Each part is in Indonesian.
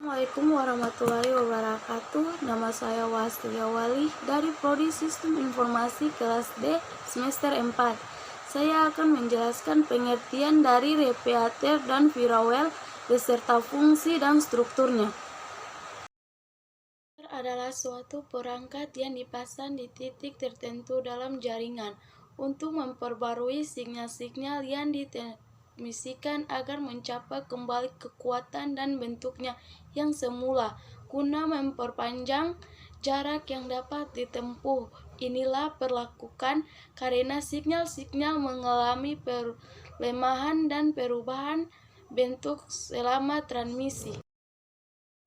Assalamualaikum warahmatullahi wabarakatuh. Nama saya Wastria Wali dari Prodi Sistem Informasi kelas D semester 4. Saya akan menjelaskan pengertian dari Repeater dan ViraWell beserta fungsi dan strukturnya. Adalah suatu perangkat yang dipasang di titik tertentu dalam jaringan untuk memperbarui sinyal-sinyal yang ditransmisikan agar mencapai kembali kekuatan dan bentuknya yang semula guna memperpanjang jarak yang dapat ditempuh. Inilah perlakukan karena sinyal-sinyal mengalami pelemahan dan perubahan bentuk selama transmisi.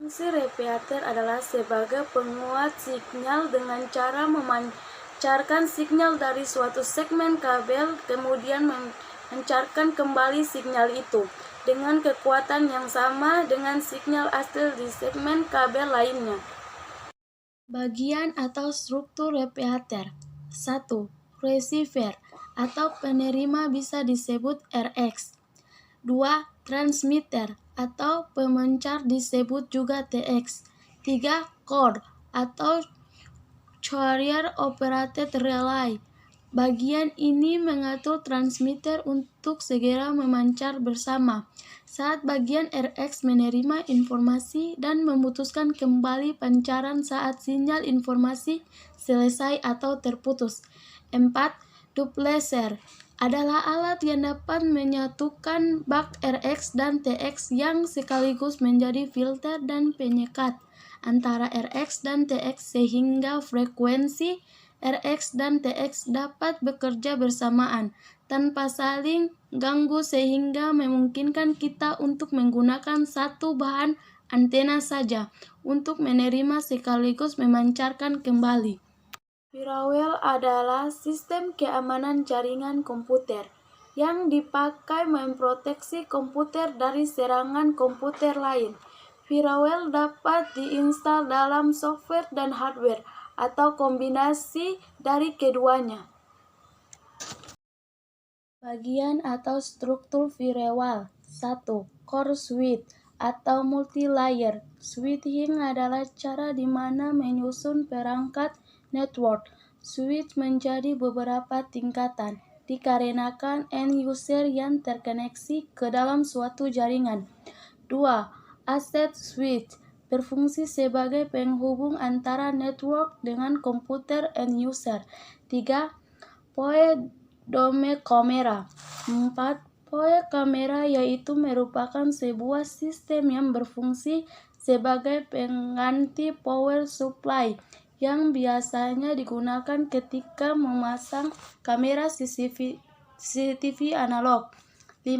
Fungsi repeater adalah sebagai penguat sinyal dengan cara memancarkan sinyal dari suatu segmen kabel, kemudian memancarkan kembali sinyal itu dengan kekuatan yang sama dengan sinyal asli di segmen kabel lainnya. Bagian atau struktur repeater. 1. Receiver atau penerima bisa disebut RX. 2. Transmitter atau pemancar disebut juga TX. 3. Core atau Carrier Operated Relay. Bagian ini mengatur transmitter untuk segera memancar bersama saat bagian RX menerima informasi dan memutuskan kembali pancaran saat sinyal informasi selesai atau terputus. 4. Duplexer adalah alat yang dapat menyatukan bak RX dan TX yang sekaligus menjadi filter dan penyekat antara RX dan TX sehingga frekuensi RX dan TX dapat bekerja bersamaan tanpa saling ganggu sehingga memungkinkan kita untuk menggunakan satu bahan antena saja untuk menerima sekaligus memancarkan kembali. ViraWell adalah sistem keamanan jaringan komputer yang dipakai memproteksi komputer dari serangan komputer lain. ViraWell dapat diinstal dalam software dan hardware atau kombinasi dari keduanya. Bagian atau struktur ViraWell. 1. Core switch atau multi-layer switching adalah cara di mana menyusun perangkat network switch menjadi beberapa tingkatan dikarenakan end user yang terkoneksi ke dalam suatu jaringan. 2. Asset switch berfungsi sebagai penghubung antara network dengan komputer end user. 3. Point dome camera. 4. Point kamera yaitu merupakan sebuah sistem yang berfungsi sebagai pengganti power supply yang biasanya digunakan ketika memasang kamera CCTV analog. 5.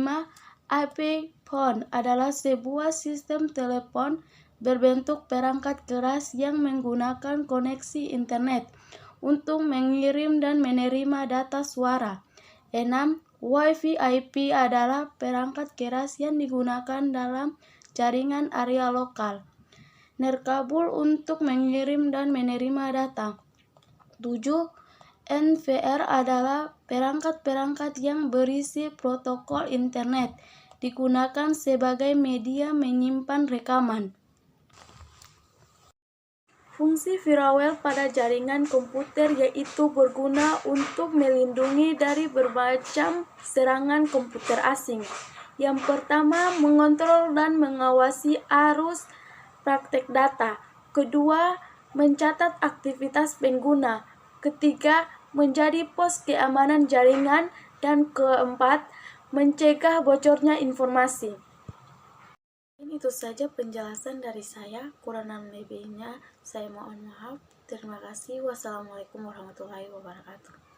IP phone adalah sebuah sistem telepon berbentuk perangkat keras yang menggunakan koneksi internet untuk mengirim dan menerima data suara. 6. Wi-Fi IP adalah perangkat keras yang digunakan dalam jaringan area lokal nirkabel untuk mengirim dan menerima data. 7. NVR adalah perangkat-perangkat yang berisi protokol internet digunakan sebagai media menyimpan rekaman. Fungsi ViraWell pada jaringan komputer yaitu berguna untuk melindungi dari berbagai serangan komputer asing. Yang pertama, mengontrol dan mengawasi arus praktek data. Kedua, mencatat aktivitas pengguna. Ketiga, menjadi pos keamanan jaringan. Dan keempat, mencegah bocornya informasi. Itu saja penjelasan dari saya, kurang lebihnya saya mohon maaf. Terima kasih. Wassalamualaikum warahmatullahi wabarakatuh.